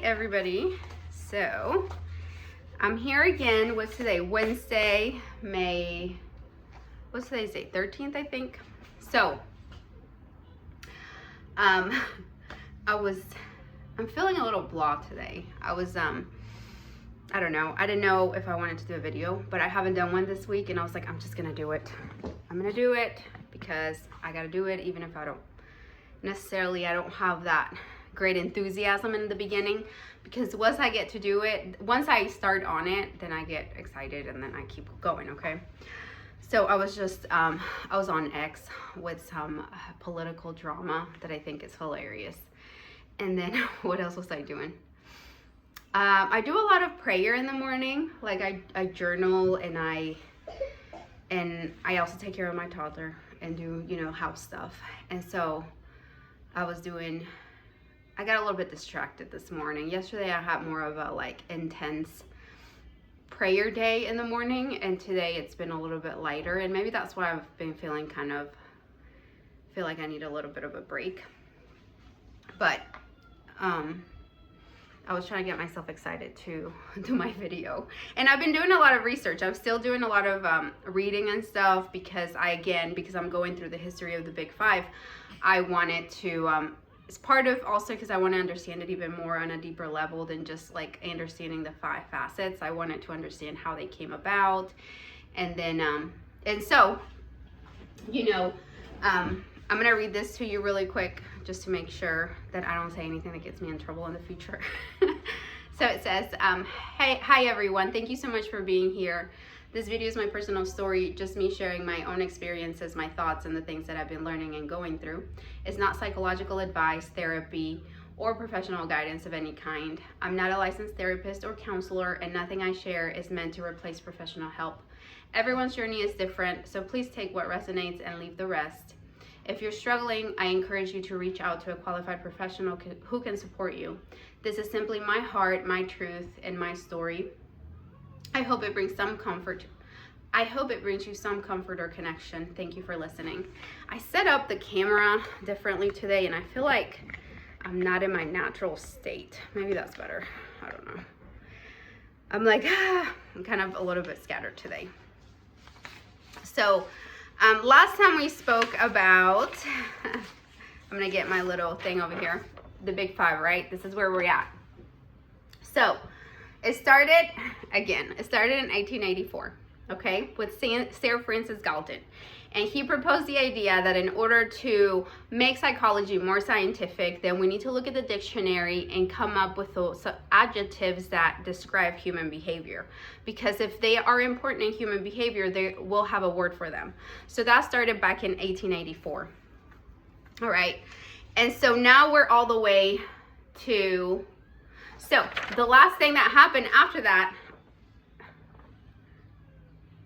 everybody. So I'm here again. What's today? Wednesday, what's today's date? 13th, I think. So I'm feeling a little blah today. I don't know. I didn't know if I wanted to do a video, but I haven't done one this week, and I was like, I'm just gonna do it. I'm gonna do it because I gotta do it, even if I don't have that great enthusiasm in the begining, because once I get to do it, once I start on it, then I get excited and then I keep going. Okay, so I was on X with some political drama that I think is hilarious. And then what else was I doing? I do a lot of prayer in the morning. Like I journal, and I also take care of my toddler and do, house stuff. And so I got a little bit distracted this morning. Yesterday I had more of a intense prayer day in the morning, and today it's been a little bit lighter, and maybe that's why I've been feel like I need a little bit of a break. But I was trying to get myself excited to do my video, and I've been doing a lot of research. I'm still doing a lot of reading and stuff because I'm going through the history of the Big Five. I wanted to it's part of also because I want to understand it even more on a deeper level than just understanding the 5 facets. I wanted to understand how they came about, and then so I'm gonna read this to you really quick just to make sure that I don't say anything that gets me in trouble in the future. So it says, hi everyone, thank you so much for being here. This video is my personal story, just me sharing my own experiences, my thoughts, and the things that I've been learning and going through. It's not psychological advice, therapy, or professional guidance of any kind. I'm not a licensed therapist or counselor, and nothing I share is meant to replace professional help. Everyone's journey is different, so please take what resonates and leave the rest. If you're struggling, I encourage you to reach out to a qualified professional who can support you. This is simply my heart, my truth, and my story. I hope it brings some comfort. I hope it brings you some comfort or connection. Thank you for listening. I set up the camera differently today, and I feel like I'm not in my natural state. Maybe that's better. I don't know. I'm kind of a little bit scattered today. So, last time we spoke about, I'm gonna get my little thing over here, the Big Five, right? This is where we're at. So, it started in 1884, okay, with Sir Francis Galton. And he proposed the idea that in order to make psychology more scientific, then we need to look at the dictionary and come up with those adjectives that describe human behavior. Because if they are important in human behavior, they will have a word for them. So that started back in 1884. All right. And so now we're all the way to... So the last thing that happened after that,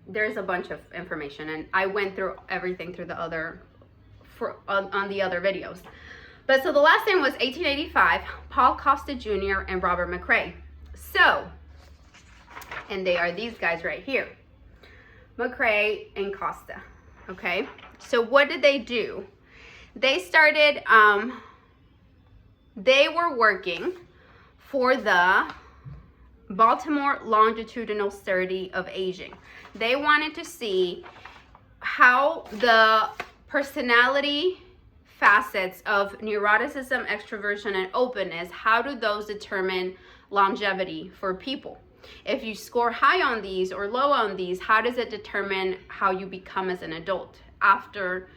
there's a bunch of information, and I went through everything through the other, on the other videos. But so the last thing was 1885, Paul Costa Jr. and Robert McCrae. So, and they are these guys right here, McCrae and Costa, okay? So what did they do? They started, they were working for the Baltimore Longitudinal Study of Aging. They wanted to see how the personality facets of neuroticism, extroversion, and openness, how do those determine longevity for people? If you score high on these or low on these, how does it determine how you become as an adult after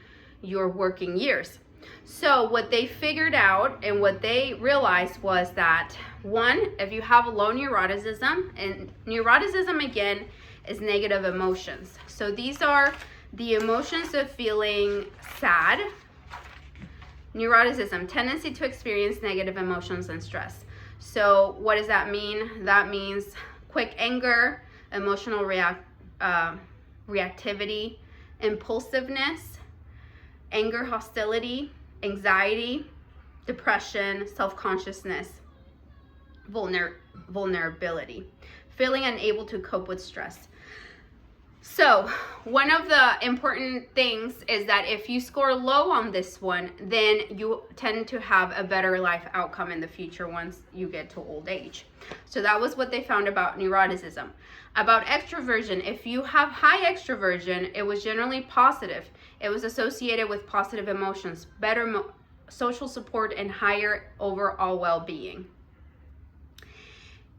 your working years? So what they figured out and what they realized was that, one, if you have low neuroticism, and neuroticism again is negative emotions. So these are the emotions of feeling sad. Neuroticism, tendency to experience negative emotions and stress. So what does that mean? That means quick anger, emotional reactivity, impulsiveness, anger, hostility, anxiety, depression, self-consciousness, vulnerability, feeling unable to cope with stress. So one of the important things is that if you score low on this one, then you tend to have a better life outcome in the future once you get to old age. So that was what they found about neuroticism. About extroversion, if you have high extroversion, it was generally positive. It was associated with positive emotions, better social support, and higher overall well-being.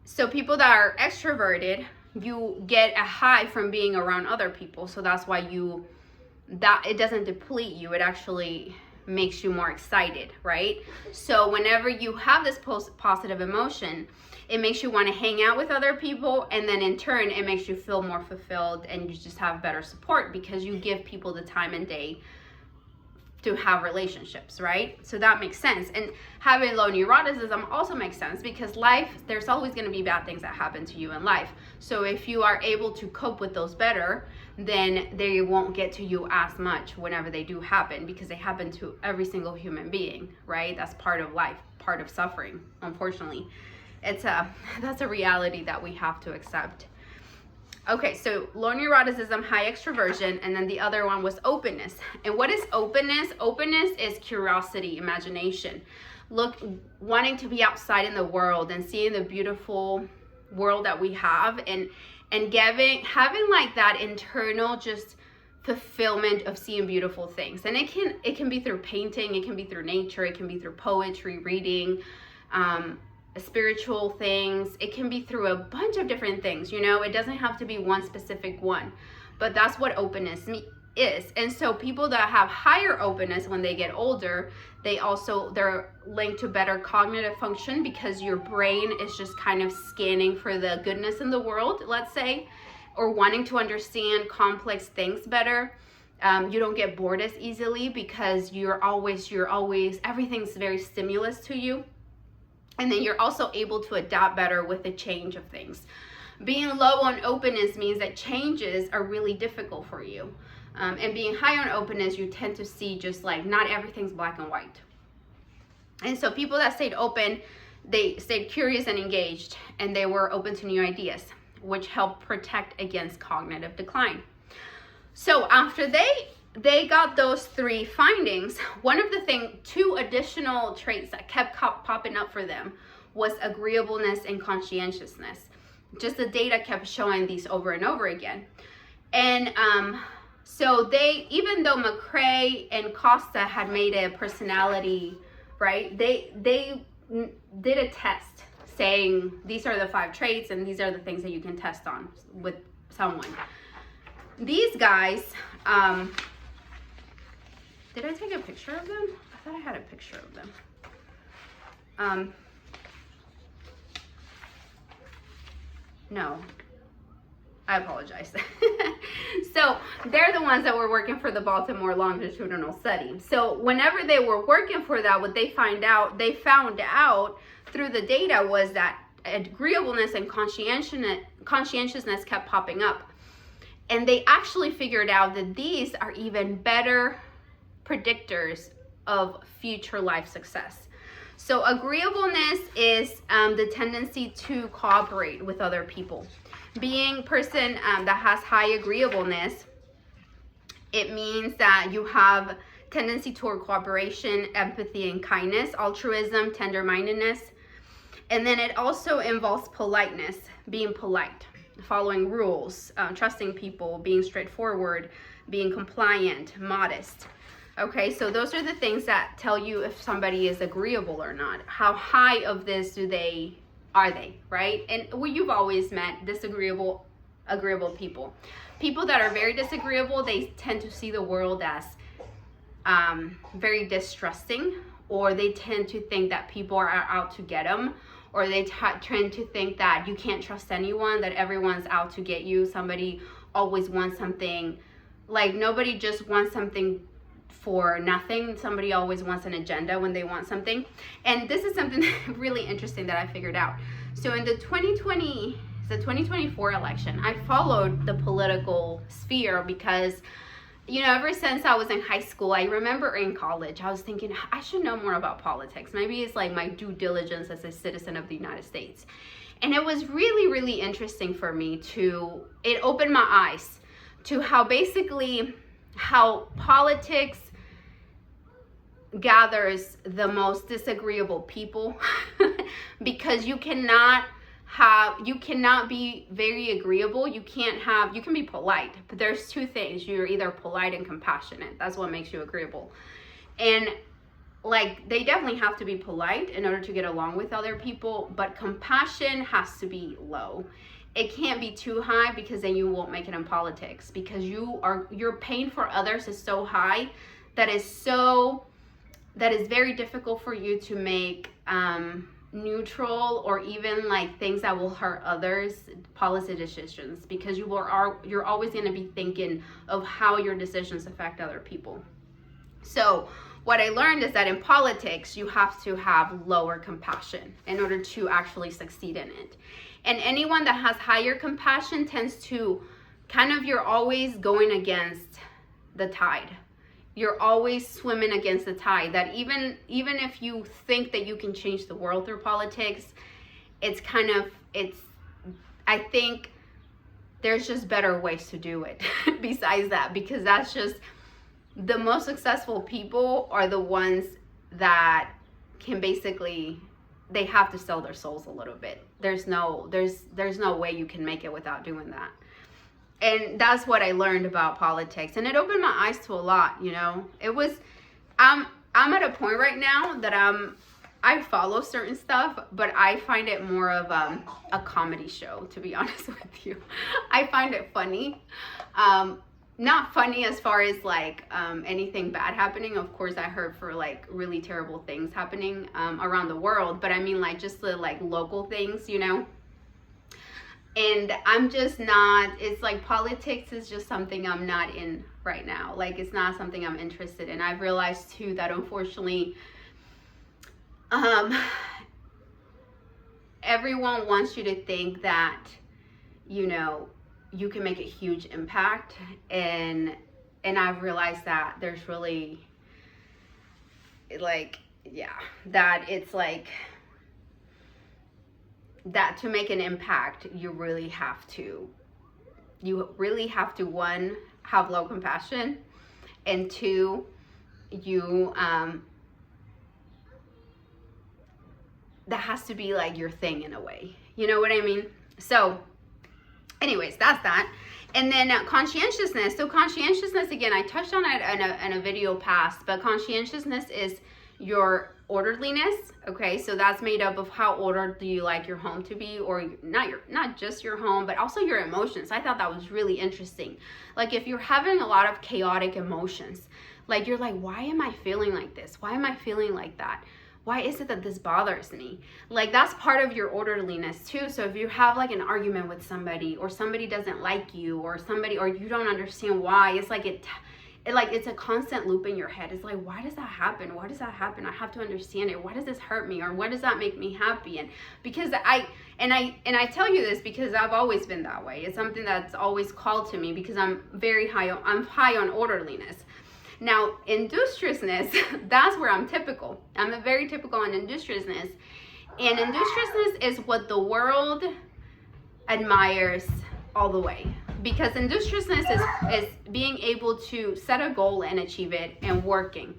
So people that are extroverted, you get a high from being around other people. So that's why it doesn't deplete you. It actually makes you more excited, right? So whenever you have this positive emotion, it makes you want to hang out with other people, and then in turn it makes you feel more fulfilled, and you just have better support because you give people the time and day to have relationships, right? So that makes sense. And having low neuroticism also makes sense because there's always going to be bad things that happen to you in life. So if you are able to cope with those better, then they won't get to you as much whenever they do happen, because they happen to every single human being, right? That's part of life, part of suffering, unfortunately. That's a reality that we have to accept. Okay, so low neuroticism, high extroversion, and then the other one was openness. And what is openness? Openness is curiosity, imagination. Wanting to be outside in the world and seeing the beautiful world that we have, and having like that internal just fulfillment of seeing beautiful things. And it can be through painting, it can be through nature, it can be through poetry, reading, spiritual things. It can be through a bunch of different things, it doesn't have to be one specific one, but that's what openness is. And so people that have higher openness when they get older, they're linked to better cognitive function, because your brain is just kind of scanning for the goodness in the world, let's say, or wanting to understand complex things better. You don't get bored as easily because you're always everything's very stimulus to you. And then you're also able to adapt better with the change of things. Being low on openness means that changes are really difficult for you. And being high on openness, you tend to see just like not everything's black and white. And so people that stayed open, they stayed curious and engaged, and they were open to new ideas, which helped protect against cognitive decline. So after they got those 3 findings, two additional traits that kept popping up for them was agreeableness and conscientiousness. Just the data kept showing these over and over again. And so even though McCrae and Costa had made a personality, right, they did a test saying these are the 5 traits and these are the things that you can test on with someone. These guys, did I take a picture of them? I thought I had a picture of them. No, I apologize. So they're the ones that were working for the Baltimore longitudinal study. So whenever they were working for that, what they found out through the data was that agreeableness and conscientiousness kept popping up. And they actually figured out that these are even better predictors of future life success. So agreeableness is the tendency to cooperate with other people. Being a person that has high agreeableness, it means that you have tendency toward cooperation, empathy, and kindness, altruism, tender-mindedness. And then it also involves politeness, being polite, following rules, trusting people, being straightforward, being compliant, modest. Okay, so those are the things that tell you if somebody is agreeable or not. How high of this are they, right? And you've always met agreeable people. People that are very disagreeable, they tend to see the world as very distrusting, or they tend to think that people are out to get them, or they tend to think that you can't trust anyone, that everyone's out to get you. Somebody always wants something, like nobody just wants something for nothing. Somebody always wants an agenda when they want something. And this is something really interesting that I figured out. So in the 2024 election, I followed the political sphere because, ever since I was in high school, I remember in college, I was thinking, I should know more about politics. Maybe it's like my due diligence as a citizen of the United States. And it was really, really interesting for me it opened my eyes to how basically how politics gathers the most disagreeable people because you cannot be very agreeable. You can be polite, but there's two things. You're either polite and compassionate. That's what makes you agreeable. And like, they definitely have to be polite in order to get along with other people, but compassion has to be low. It can't be too high, because then you won't make it in politics, because your pain for others is so high that is very difficult for you to make neutral or even like things that will hurt others policy decisions, because you're always going to be thinking of how your decisions affect other people. So what I learned is that in politics, you have to have lower compassion in order to actually succeed in it. And anyone that has higher compassion tends to you're always going against the tide. You're always swimming against the tide. That even if you think that you can change the world through politics, I think there's just better ways to do it besides that, because that's just, the most successful people are the ones that can basically, they have to sell their souls a little bit. There's no way you can make it without doing that. And that's what I learned about politics, and it opened my eyes to a lot. I'm at a point right now that I follow certain stuff, but I find it more of a comedy show, to be honest with you. I find it funny. Not funny as far as like anything bad happening. Of course, I heard for like really terrible things happening around the world, but I mean like just the like local things, And I'm just not, it's like politics is just something I'm not in right now. Like, it's not something I'm interested in. I've realized too that unfortunately, everyone wants you to think that, you can make a huge impact, and I've realized that there's really that it's like that to make an impact, you really have to one, have low compassion, and two, that has to be like your thing in a way, you know what I mean? So anyways, that's that. And then conscientiousness. So conscientiousness, again, I touched on it in a video past, but conscientiousness is your orderliness. Okay, so that's made up of how ordered do you like your home to be, or not just your home, but also your emotions. I thought that was really interesting. Like, if you're having a lot of chaotic emotions, like you're like, why am I feeling like this? Why am I feeling like that? Why is it that this bothers me? Like, that's part of your orderliness too. So if you have like an argument with somebody, or somebody doesn't like you, or you don't understand why, it's like it's a constant loop in your head. It's like, why does that happen? Why does that happen? I have to understand it. Why does this hurt me? Or why does that make me happy? And because I tell you this because I've always been that way. It's something that's always called to me, because I'm high on orderliness. Now, industriousness, that's where I'm typical. I'm a very typical on industriousness. And industriousness is what the world admires all the way. Because industriousness is being able to set a goal and achieve it, and working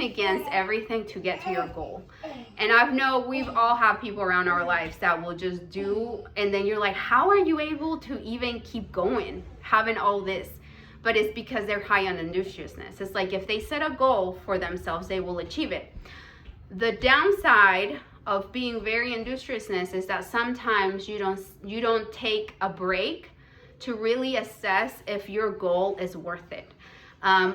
against everything to get to your goal. And we've all had people around our lives that will just do, and then you're like, how are you able to even keep going, having all this? But it's because they're high on industriousness. It's like, if they set a goal for themselves, they will achieve it. The downside of being very industriousness is that sometimes you don't take a break to really assess if your goal is worth it.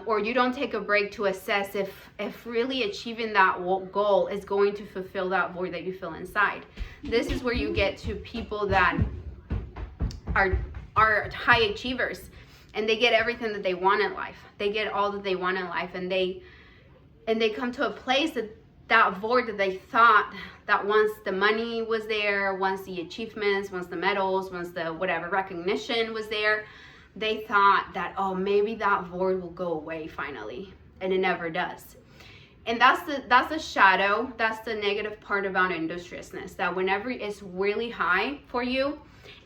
Or you don't take a break to assess if really achieving that goal is going to fulfill that void that you feel inside. This is where you get to people that are high achievers, and they get everything that they want in life. They get all that they want in life, and they come to a place that void that they thought that once the money was there, once the achievements, once the medals, once the whatever recognition was there, they thought that, oh, maybe that void will go away finally, and it never does. And that's the shadow, that's the negative part about industriousness, that whenever it's really high for you,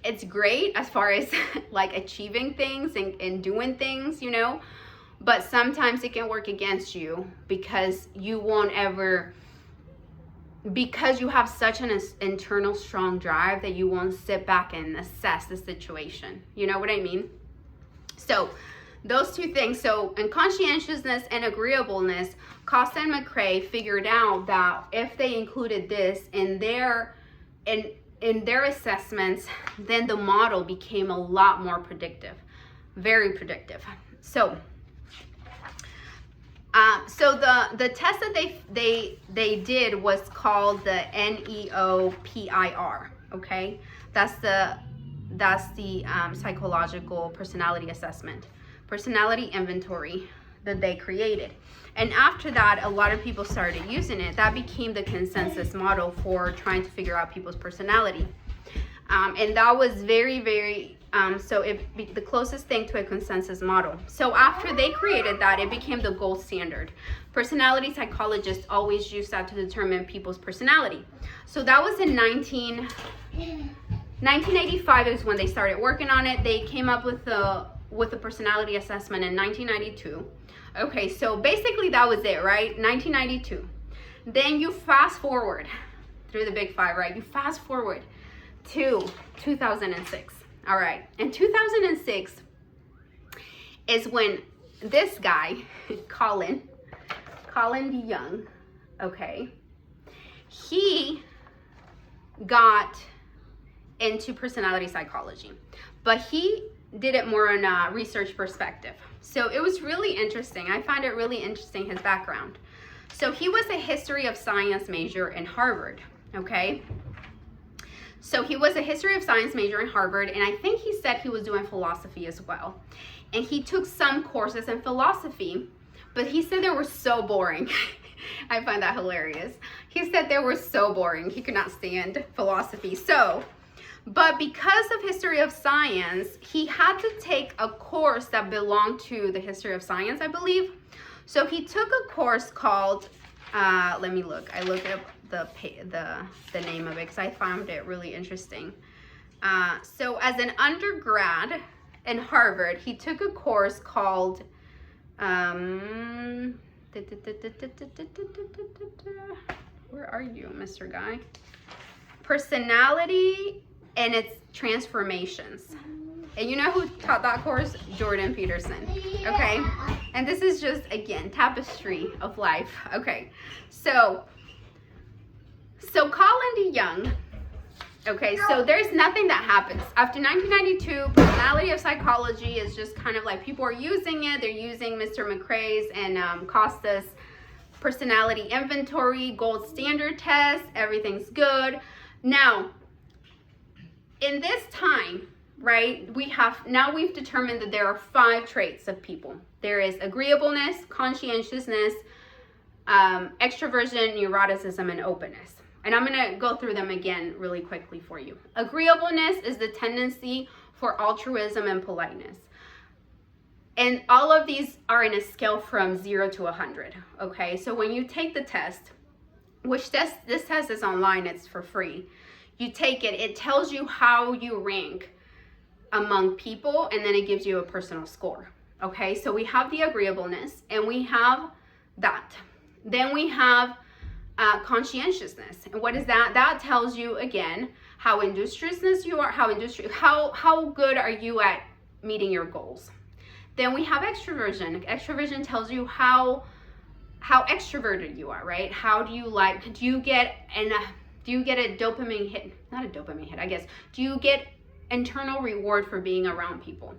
it's great as far as like achieving things and doing things, you know, but sometimes it can work against you because you won't ever, because you have such an internal strong drive that you won't sit back and assess the situation. You know what I mean? So those two things. So in conscientiousness and agreeableness, Costa and McCrae figured out that if they included this in their assessments, then the model became a lot more predictive, very predictive. So the test that they did was called the NEOPIR. Okay, that's the psychological personality assessment, personality inventory that they created. And after that, a lot of people started using it. That became the consensus model for trying to figure out people's personality. And that was very, very, the closest thing to a consensus model. So after they created that, it became the gold standard. Personality psychologists always use that to determine people's personality. So that was in 1985 is when they started working on it. They came up with the personality assessment in 1992. Okay, so basically that was it, right? 1992. Then you fast forward through the big five, right? You fast forward to 2006. All right, in 2006 is when this guy, Colin DeYoung, okay, he got into personality psychology, but he did it more on a research perspective. So it was really interesting. I find it really interesting, his background. So he was a history of science major in Harvard, okay? So he was a history of science major in Harvard, and I think he said he was doing philosophy as well. And he took some courses in philosophy, but he said they were so boring. I find that hilarious. He said they were so boring. He could not stand philosophy. But because of history of science, he had to take a course that belonged to the history of science, I believe. So he took a course called, let me look. I looked up the name of it because I found it really interesting. So as an undergrad in Harvard, he took a course called, where are you, Mr. Guy? Personality and its transformations. And you know who taught that course? Jordan Peterson. Okay, and this is just, again, tapestry of life. Okay, so Colin DeYoung, okay, so there's nothing that happens after 1992. Personality of psychology is just kind of like people are using it. They're using Mr. McCrae's and Costa's personality inventory, gold standard test. Everything's good. Now, in this time, right, we've determined that there are 5 traits of people. There is agreeableness, conscientiousness, extroversion, neuroticism, and openness. And I'm going to go through them again really quickly for you. Agreeableness is the tendency for altruism and politeness. And all of these are in a scale from 0 to 100. Okay, so when you take the test, which this test is online, it's for free. You take it, it tells you how you rank among people, and then it gives you a personal score. Okay, so we have the agreeableness, and we have that. Then we have conscientiousness. And what is that? That tells you, again, how industriousness you are, how good are you at meeting your goals. Then we have extroversion. Extroversion tells you how extroverted you are, right? How do you get a dopamine hit? Not a dopamine hit, I guess. Do you get internal reward for being around people?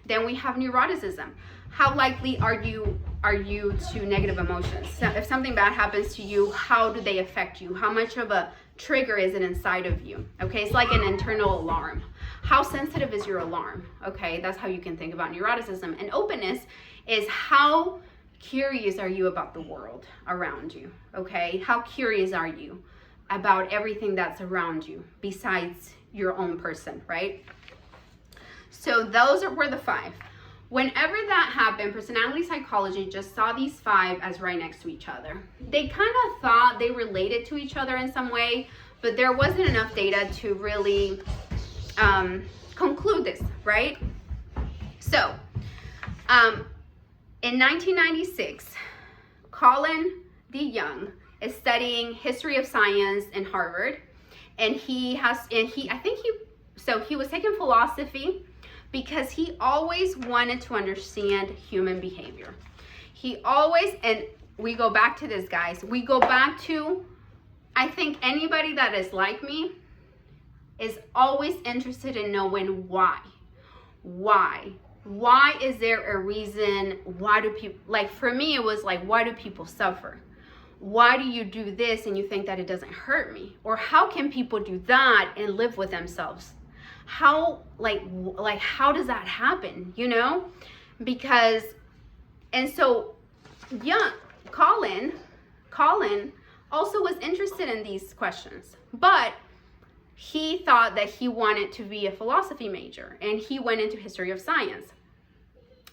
Then we have neuroticism. How likely are you to negative emotions? So if something bad happens to you, how do they affect you? How much of a trigger is it inside of you? Okay, it's like an internal alarm. How sensitive is your alarm? Okay, that's how you can think about neuroticism. And openness is how curious are you about the world around you? Okay, how curious are you about everything that's around you besides your own person, right? So those were the 5. whenever that happened, personality psychology just saw these 5 as right next to each other. They kind of thought they related to each other in some way, but there wasn't enough data to really conclude this, right? So, in 1996, Colin DeYoung is studying history of science in Harvard, and he was taking philosophy because he always wanted to understand human behavior. He always, and we go back to this, guys, we go back to, I think anybody that is like me is always interested in knowing why. Why is there a reason? Why do people, like for me, it was like, why do people suffer? Why do you do this and you think that it doesn't hurt me? Or how can people do that and live with themselves? How, like how does that happen, you know? Because, and so, yeah, Colin also was interested in these questions, but he thought that he wanted to be a philosophy major, and he went into history of science.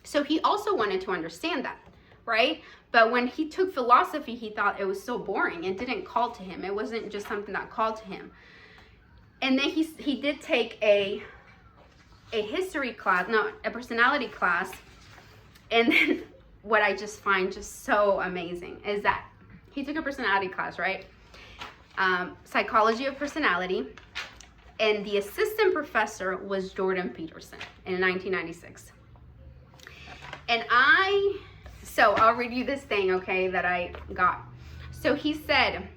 So he also wanted to understand that, right? But when he took philosophy, he thought it was so boring. It didn't call to him. It wasn't just something that called to him. And then he did take a history class, no, a personality class. And then what I just find just so amazing is that he took a personality class, right? Psychology of personality. And the assistant professor was Jordan Peterson in 1996. And so I'll read you this thing, okay, that I got. So he said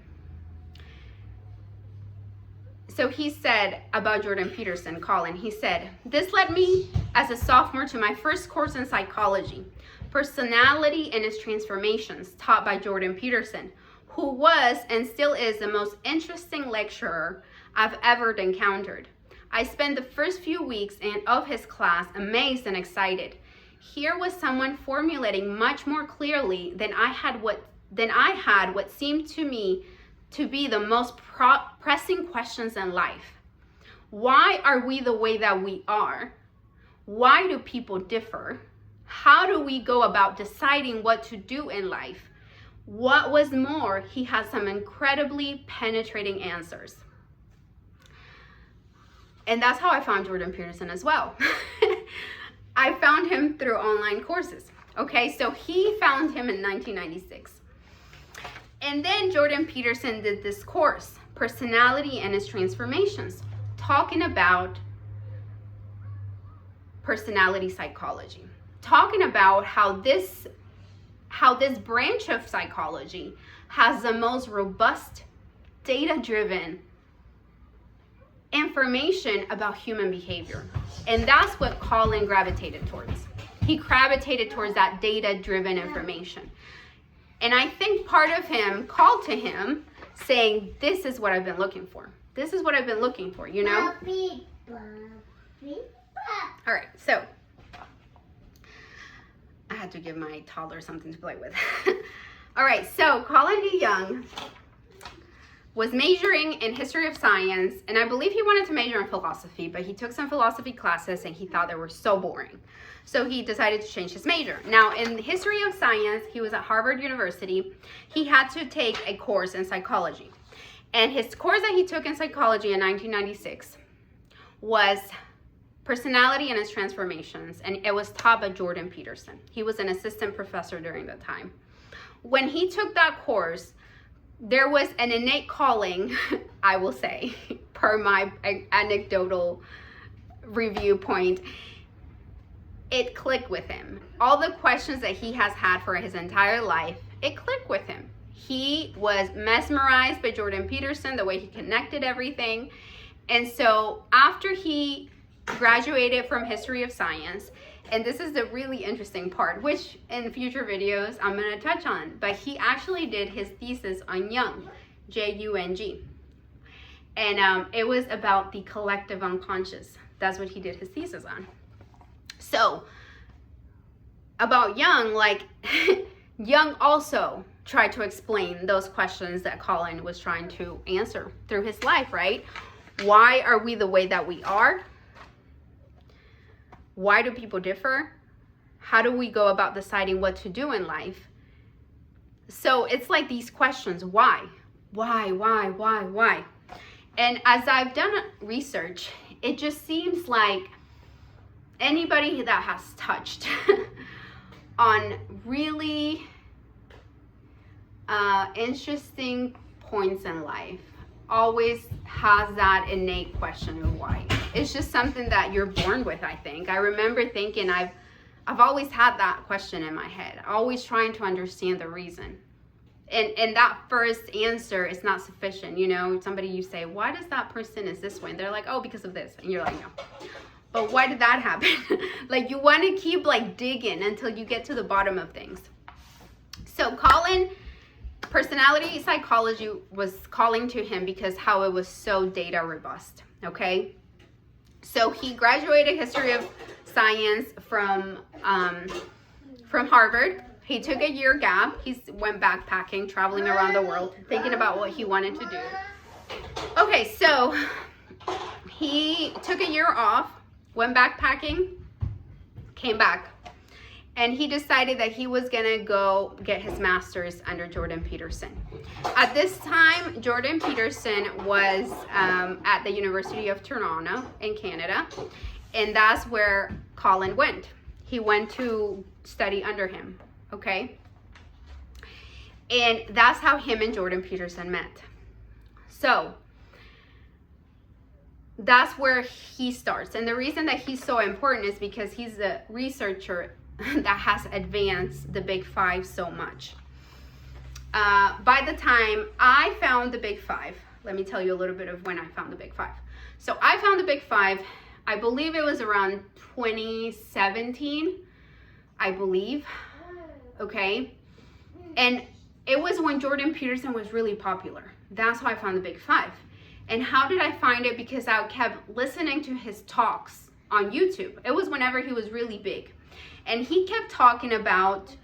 about Jordan Peterson, Colin, he said, "This led me as a sophomore to my first course in psychology, Personality and its Transformations, taught by Jordan Peterson, who was and still is the most interesting lecturer I've ever encountered. I spent the first few weeks of his class amazed and excited. Here was someone formulating much more clearly than I had what seemed to me to be the most pressing questions in life. Why are we the way that we are? Why do people differ? How do we go about deciding what to do in life? What was more, he had some incredibly penetrating answers." And that's how I found Jordan Peterson as well. I found him through online courses. Okay, so he found him in 1996. And then Jordan Peterson did this course, Personality and its Transformations, talking about personality psychology, talking about how this branch of psychology has the most robust, data-driven information about human behavior. And that's what Colin gravitated towards. He gravitated towards that data-driven information. And I think part of him called to him saying, this is what I've been looking for. This is what I've been looking for, you know? All right, so I had to give my toddler something to play with. All right, so Colin DeYoung was majoring in history of science, and I believe he wanted to major in philosophy, but he took some philosophy classes and he thought they were so boring. So he decided to change his major. Now, in history of science, he was at Harvard University. He had to take a course in psychology. And his course that he took in psychology in 1996 was Personality and its Transformations, and it was taught by Jordan Peterson. He was an assistant professor during that time. When he took that course, there was an innate calling, I will say, per my anecdotal review point. It clicked with him. All the questions that he has had for his entire life, it clicked with him. He was mesmerized by Jordan Peterson, the way he connected everything. And so after he graduated from history of science, and this is the really interesting part, which in future videos I'm going to touch on, but he actually did his thesis on Jung, J-U-N-G. And it was about the collective unconscious. That's what he did his thesis on. So about Jung, like Jung also tried to explain those questions that Colin was trying to answer through his life, right? Why are we the way that we are? Why do people differ? How do we go about deciding what to do in life? So it's like these questions, why? Why? And as I've done research, it just seems like anybody that has touched on really interesting points in life always has that innate question of why. It's just something that you're born with, I think. I remember thinking I've always had that question in my head, always trying to understand the reason. And that first answer is not sufficient. You know, somebody you say, why does that person is this way? And they're like, oh, because of this. And you're like, no. But why did that happen? Like, you want to keep like digging until you get to the bottom of things. So Colin, personality psychology was calling to him because how it was so data robust. Okay. So he graduated history of science from Harvard. He took a year gap. He went backpacking, traveling around the world, thinking about what he wanted to do. Okay, so he took a year off, went backpacking, came back, and he decided that he was gonna go get his master's under Jordan Peterson. At this time, Jordan Peterson was at the University of Toronto in Canada, and that's where Colin went. He went to study under him. Okay, and that's how him and Jordan Peterson met. So that's where he starts, and the reason that he's so important is because he's a researcher that has advanced the Big Five so much. By the time I found the Big Five, let me tell you a little bit of when I found the Big Five. So I found the Big Five, I believe it was around 2017, I believe. Okay, and it was when Jordan Peterson was really popular. That's how I found the Big Five. And how did I find it? Because I kept listening to his talks on YouTube. It was whenever he was really big, and he kept talking about,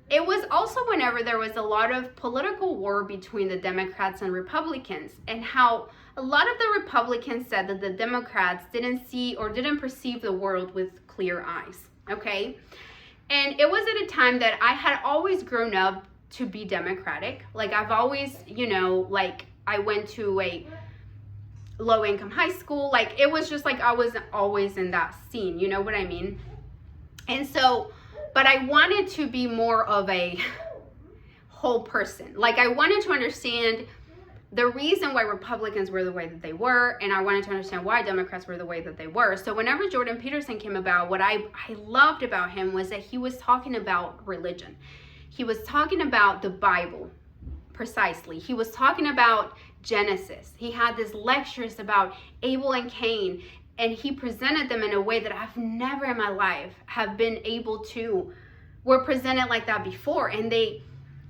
it was also whenever there was a lot of political war between the Democrats and Republicans, and how a lot of the Republicans said that the Democrats didn't see or didn't perceive the world with clear eyes. Okay. And it was at a time that I had always grown up to be Democratic. Like, I've always, you know, like, I went to a low-income high school. Like, it was just like I was always in that scene, you know what I mean? And so, but I wanted to be more of a whole person. Like, I wanted to understand the reason why Republicans were the way that they were, and I wanted to understand why Democrats were the way that they were. So whenever Jordan Peterson came about, what I loved about him was that he was talking about religion. He was talking about the Bible, precisely. He was talking about Genesis. He had these lectures about Abel and Cain, and he presented them in a way that I've never in my life have been able to, were presented like that before, and they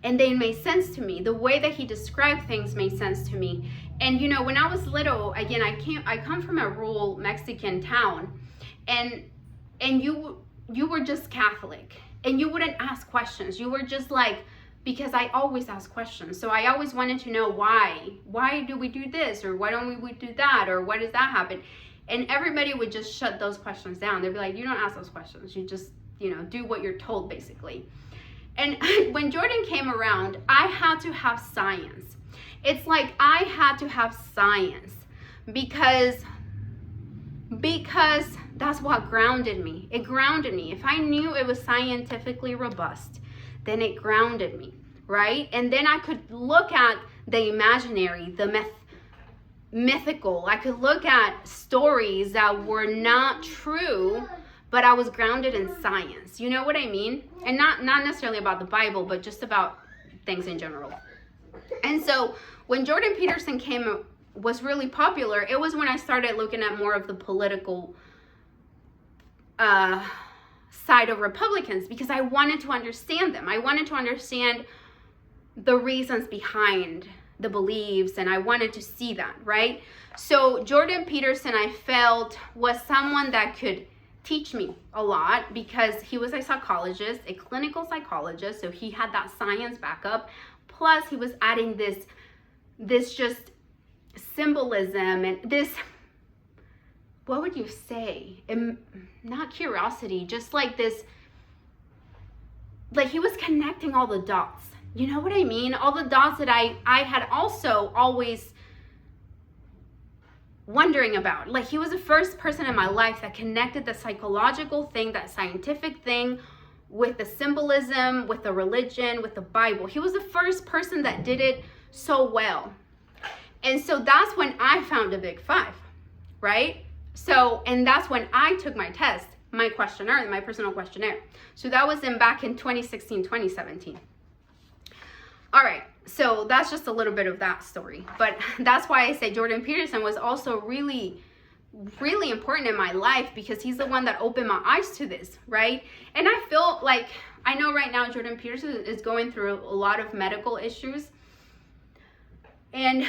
made sense to me. The way that he described things made sense to me. And you know, when I was little, again, I come from a rural Mexican town, and you were just Catholic, and you wouldn't ask questions. You were just like, because I always ask questions. So I always wanted to know why do we do this, or why don't we do that, or why does that happen? And everybody would just shut those questions down. They'd be like, you don't ask those questions. You just, you know, do what you're told, basically. And when Jordan came around, I had to have science. It's like I had to have science because that's what grounded me. It grounded me. If I knew it was scientifically robust, then it grounded me, right? And then I could look at the imaginary, the mythical. I could look at stories that were not true, but I was grounded in science. You know what I mean? And not necessarily about the Bible, but just about things in general. And so when Jordan Peterson was really popular, it was when I started looking at more of the political side of Republicans, because I wanted to understand them. I wanted to understand the reasons behind the beliefs, and I wanted to see that, right? So Jordan Peterson, I felt, was someone that could teach me a lot, because he was a psychologist, a clinical psychologist, so he had that science backup, plus he was adding this just symbolism and this, what would you say, not curiosity, just like this like he was connecting all the dots. You know what I mean? All the dots that I had also always wondering about. Like he was the first person in my life that connected the psychological thing, that scientific thing, with the symbolism, with the religion, with the Bible. He was the first person that did it so well. And so that's when I found a big five, right? So, and that's when I took my test, my questionnaire, my personal questionnaire. So that was back in 2016, 2017. All right, so that's just a little bit of that story. But that's why I say Jordan Peterson was also really, really important in my life, because he's the one that opened my eyes to this, right? And I feel like, I know right now Jordan Peterson is going through a lot of medical issues. And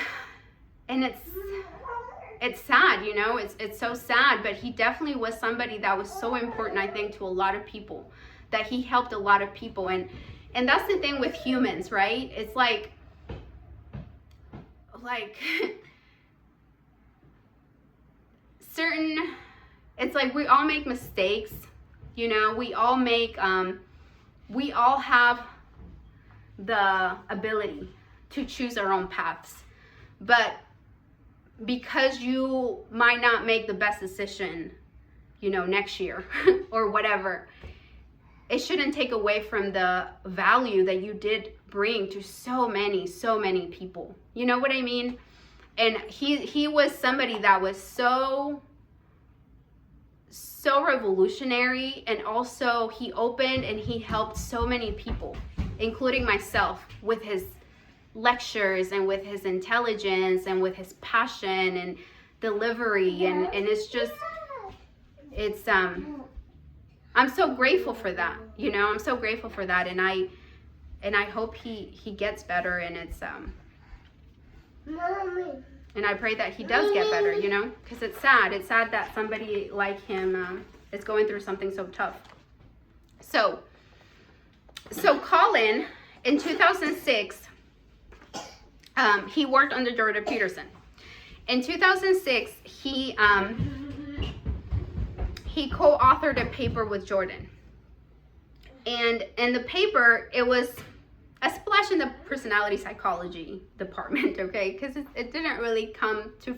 it's sad, you know, it's so sad, but he definitely was somebody that was so important, I think, to a lot of people, that he helped a lot of people. And that's the thing with humans, right? It's like it's like we all make mistakes, you know, we all have the ability to choose our own paths. But because you might not make the best decision, you know, next year or whatever, it shouldn't take away from the value that you did bring to so many people. You know what I mean? And he was somebody that was so revolutionary, and also he opened and he helped so many people, including myself, with his lectures and with his intelligence and with his passion and delivery. And it's just, it's I'm so grateful for that, you know, I'm so grateful for that. And I hope he gets better, and it's and I pray that he does get better, you know, because it's sad that somebody like him is going through something so tough. So Colin, in 2006, he worked under Jordan Peterson. In 2006, he co-authored a paper with Jordan. And in the paper, it was a splash in the personality psychology department, okay? Because it didn't really come to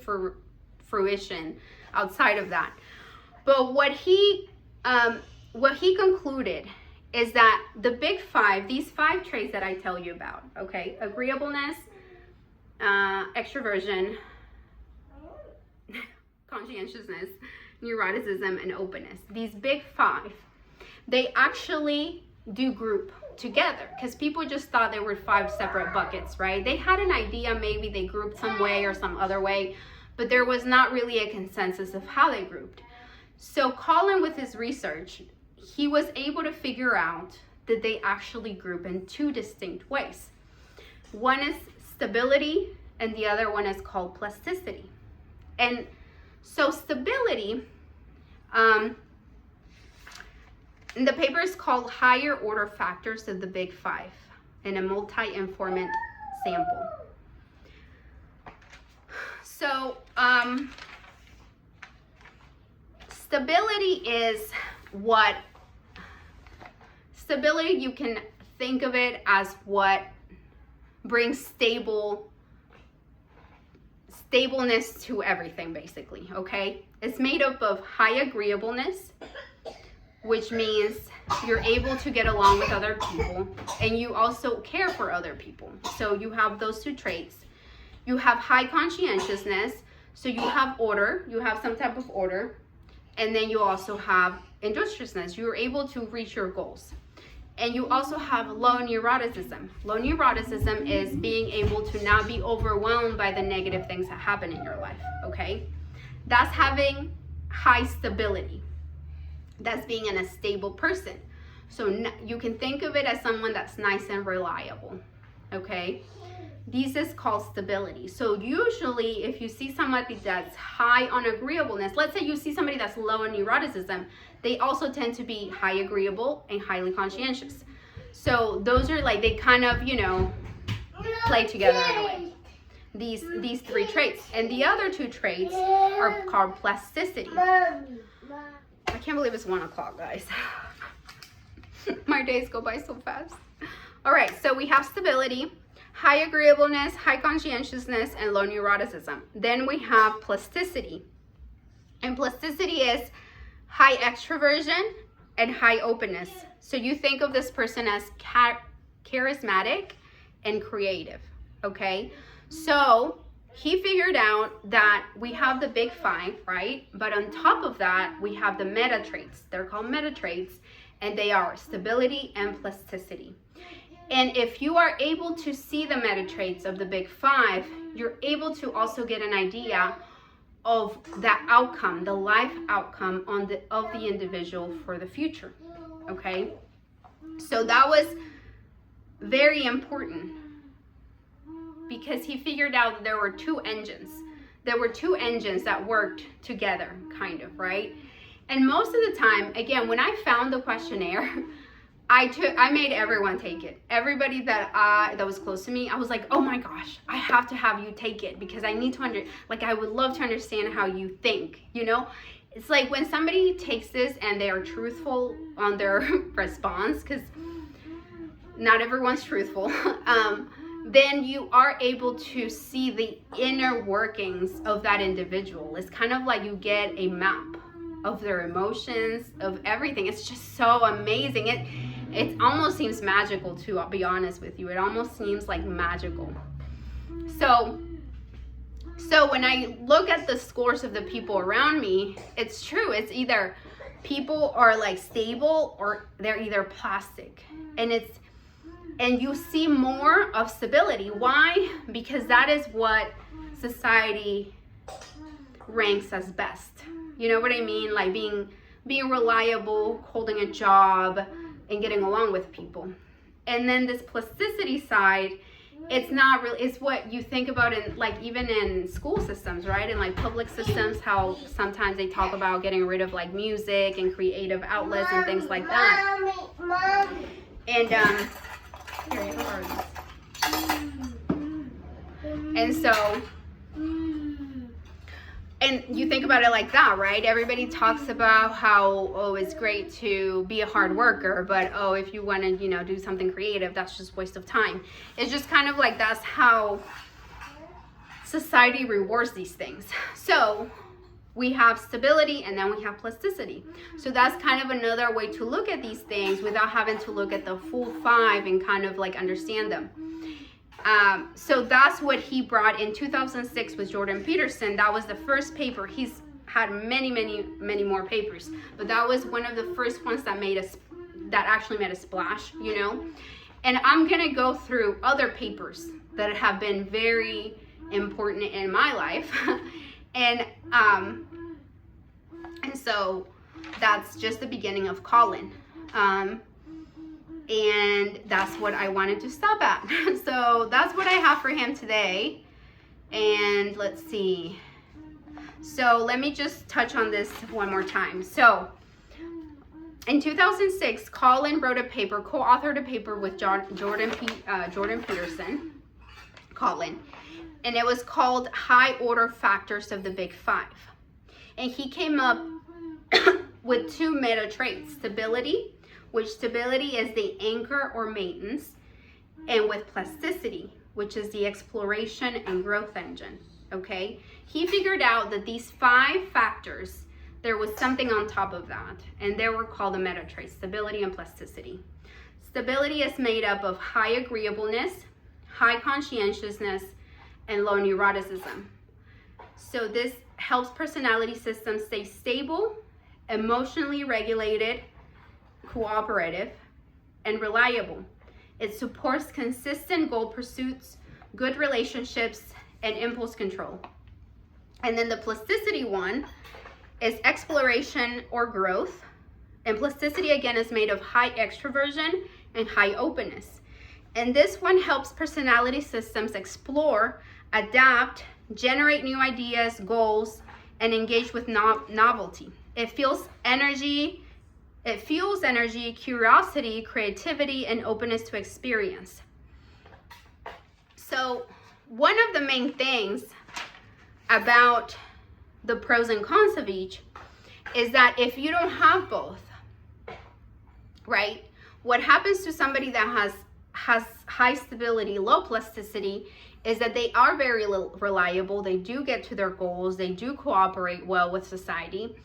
fruition outside of that. But what he concluded is that the big five, these 5 traits that I tell you about, okay? Agreeableness, extroversion, conscientiousness, neuroticism, and openness. These big 5, they actually do group together, because people just thought there were 5 separate buckets, right? They had an idea, maybe they grouped some way or some other way, but there was not really a consensus of how they grouped. So Colin, with his research, he was able to figure out that they actually group in 2 distinct ways. One is stability, and the other one is called plasticity. And so stability, and the paper is called Higher Order Factors of the Big 5 in a multi-informant sample. So stability is what, stability, you can think of it as what brings stableness to everything, basically, okay? It's made up of high agreeableness, which means you're able to get along with other people, and you also care for other people. So you have those 2 traits. You have high conscientiousness, so you have order, you have some type of order, and then you also have industriousness. You're able to reach your goals. And you also have low neuroticism. Low neuroticism is being able to not be overwhelmed by the negative things that happen in your life, okay? That's having high stability. That's being a stable person. So you can think of it as someone that's nice and reliable, okay? This is called stability. So usually if you see somebody that's high on agreeableness, let's say you see somebody that's low in neuroticism, they also tend to be high agreeable and highly conscientious. So those are like, they kind of, you know, play together in a way. These 3 traits. And the other 2 traits are called plasticity. I can't believe it's 1 o'clock, guys. My days go by so fast. All right, so we have stability, high agreeableness, high conscientiousness, and low neuroticism. Then we have plasticity. And plasticity is high extroversion and high openness. So you think of this person as charismatic and creative, okay? So he figured out that we have the big five, right? But on top of that, we have the meta traits. They're called meta traits, and they are stability and plasticity. And if you are able to see the meta traits of the big five, you're able to also get an idea of the outcome, the life outcome of the individual for the future, okay? So that was very important because he figured out that there were two engines. There were two engines that worked together, kind of, right? And most of the time, again, when I found the questionnaire, I made everyone take it. Everybody that was close to me, I was like, oh my gosh, I have to have you take it because I need to I would love to understand how you think, you know? It's like when somebody takes this and they are truthful on their response, because not everyone's truthful, then you are able to see the inner workings of that individual. It's kind of like you get a map of their emotions, of everything. It's just so amazing. It almost seems magical, to be honest with you. It almost seems like magical. So when I look at the scores of the people around me, it's true. It's either people are like stable or they're either plastic. And you see more of stability. Why? Because that is what society ranks as best. You know what I mean? Like being reliable, holding a job, and getting along with people. And then this plasticity side, it's not really, it's what you think about in, like, even in school systems, right? In like public systems, how sometimes they talk about getting rid of like music and creative outlets and things like that. Mommy. And here, you can borrow these. And so, and you think about it like that, right? Everybody talks about how, oh, it's great to be a hard worker, but oh, if you want to, do something creative, that's just a waste of time. It's just kind of like that's how society rewards these things. So we have stability and then we have plasticity. So that's kind of another way to look at these things without having to look at the full five and kind of like understand them. So that's what he brought in 2006 with Jordan Peterson. That was the first paper. He's had many, many, many more papers, but that was one of the first ones that actually made a splash, And I'm gonna go through other papers that have been very important in my life, and so that's just the beginning of Colin. And that's what I wanted to stop at. So that's what I have for him today. And let's see. So let me just touch on this one more time. So in 2006, Colin wrote a paper, co-authored a paper with Jordan Peterson, Colin. And it was called High Order Factors of the Big Five. And he came up with two meta traits: stability, which stability is the anchor or maintenance, and with plasticity, which is the exploration and growth engine, okay? He figured out that these five factors, there was something on top of that, and they were called the meta traits: stability and plasticity. Stability is made up of high agreeableness, high conscientiousness, and low neuroticism. So this helps personality systems stay stable, emotionally regulated, cooperative, and reliable. It supports consistent goal pursuits, good relationships, and impulse control. And then the plasticity one is exploration or growth. And plasticity, again, is made of high extroversion and high openness. And this one helps personality systems explore, adapt, generate new ideas, goals, and engage with novelty. It fuels energy, curiosity, creativity, and openness to experience. So one of the main things about the pros and cons of each is that if you don't have both, right, What happens to somebody that has high stability, low plasticity, is that they are very reliable. They do get to their goals. They do cooperate well with society.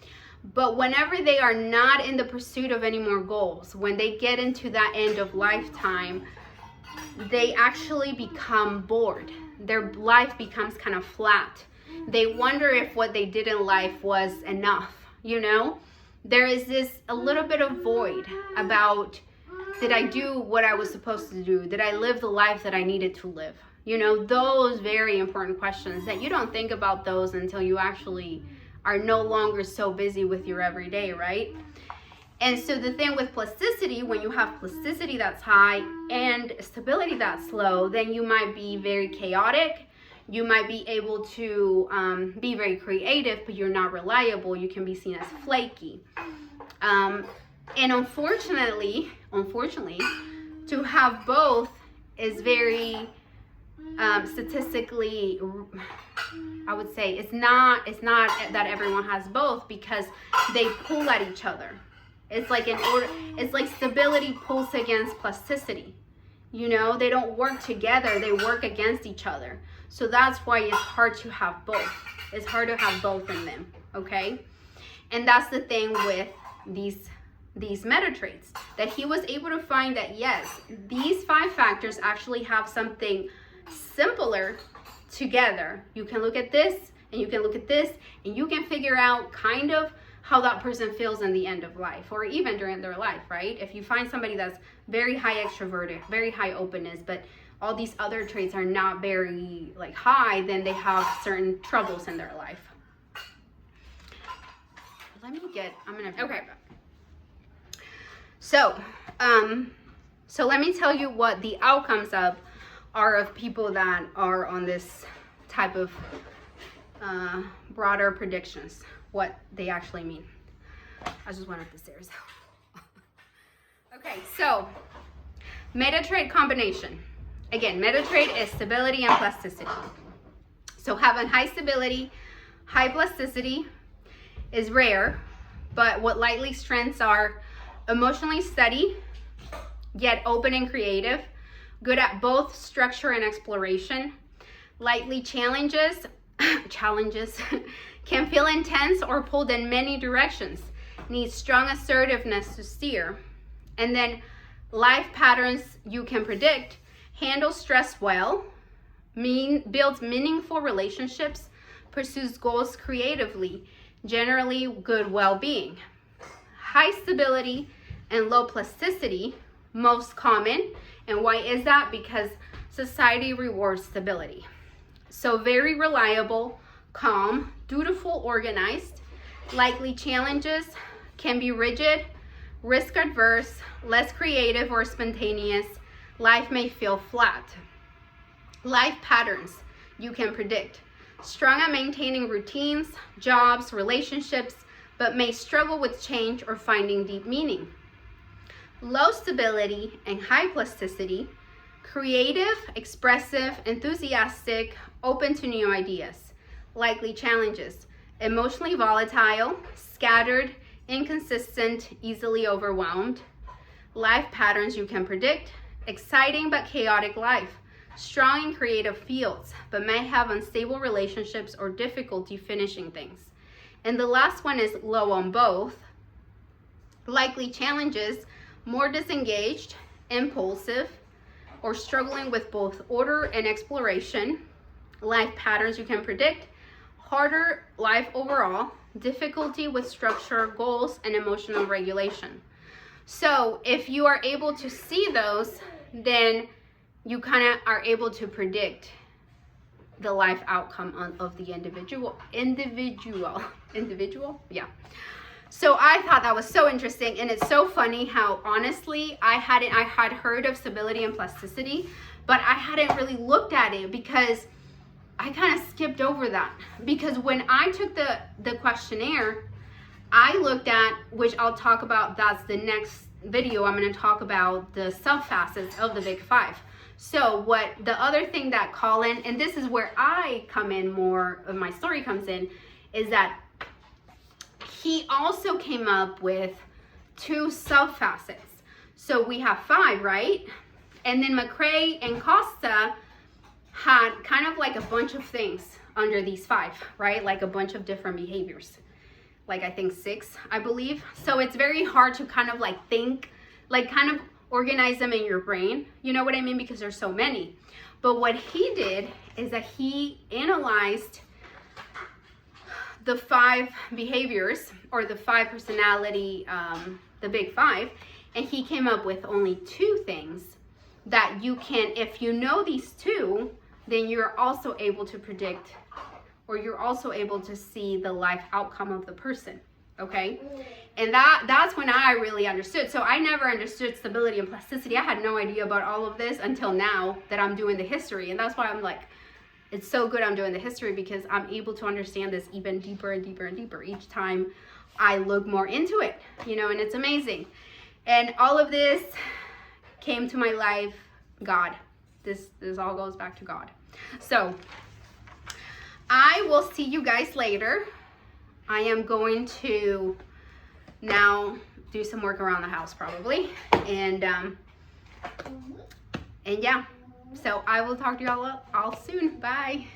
But whenever they are not in the pursuit of any more goals, when they get into that end of lifetime, they actually become bored. Their life becomes kind of flat. They wonder if what they did in life was enough, you know? There is this a little bit of void about, did I do what I was supposed to do? Did I live the life that I needed to live? You know, those very important questions that you don't think about those until you actually are no longer so busy with your everyday, right? And so the thing with plasticity, when you have plasticity that's high and stability that's low, then you might be very chaotic. You might be able to be very creative, but you're not reliable. You can be seen as flaky. And unfortunately, to have both is very statistically, I would say it's not that everyone has both, because they pull at each other. It's like stability pulls against plasticity. You know, they don't work together, they work against each other. So that's why it's hard to have both. It's hard to have both in them, okay? And that's the thing with these meta traits, that he was able to find that yes, these 5 factors actually have something simpler together. You can look at this and you can look at this and you can figure out kind of how that person feels in the end of life, or even during their life, right? If you find somebody that's very high extroverted, very high openness, but all these other traits are not very like high, then they have certain troubles in their life. Okay. So let me tell you what the outcomes are of people that are on this type of broader predictions, what they actually mean. I just went up the stairs. Okay, so meta trait combination. Again, meta trait is stability and plasticity. So having high stability, high plasticity is rare, but what likely strengths are emotionally steady, yet open and creative, good at both structure and exploration, lightly challenges can feel intense or pulled in many directions, needs strong assertiveness to steer, and then life patterns you can predict, handles stress well, builds meaningful relationships, pursues goals creatively, generally good well-being. High stability and low plasticity, most common. And why is that? Because society rewards stability. So very reliable, calm, dutiful, organized, likely challenges, can be rigid, risk adverse, less creative or spontaneous, life may feel flat. Life patterns you can predict, strong at maintaining routines, jobs, relationships, but may struggle with change or finding deep meaning. Low stability and high plasticity, creative, expressive, enthusiastic, open to new ideas. Likely challenges, emotionally volatile, scattered, inconsistent, easily overwhelmed. Life patterns you can predict, exciting but chaotic life, strong in creative fields, but may have unstable relationships or difficulty finishing things. And the last one is low on both. Likely challenges, more disengaged, impulsive, or struggling with both order and exploration. Life patterns you can predict, harder life overall, difficulty with structure, goals, and emotional regulation. So if you are able to see those, then you kind of are able to predict the life outcome of the individual. Yeah. So I thought that was so interesting, and it's so funny how honestly I had heard of stability and plasticity, but I hadn't really looked at it because I kind of skipped over that. Because when I took the questionnaire, I looked at, which I'll talk about, that's the next video, I'm going to talk about the sub-facets of the Big Five. So what the other thing that Colin, and this is where I come in more, of my story comes in, is that he also came up with 2 sub-facets. So we have 5, right? And then McCrae and Costa had kind of like a bunch of things under these 5, right? Like a bunch of different behaviors. Like I think 6, I believe. So it's very hard to kind of like think, like kind of organize them in your brain. You know what I mean? Because there's so many. But what he did is that he analyzed the 5 behaviors, or the 5 personality, the big 5, and he came up with only 2 things that you can, if you know these 2, then you're also able to predict, or you're also able to see the life outcome of the person, okay? And that's when I really understood. So I never understood stability and plasticity. I had no idea about all of this until now that I'm doing the history. And that's why I'm like, it's so good I'm doing the history, because I'm able to understand this even deeper and deeper and deeper each time I look more into it, you know, and it's amazing. And all of this came to my life, God. This all goes back to God. So I will see you guys later. I am going to now do some work around the house probably. And yeah. So I will talk to y'all all soon. Bye.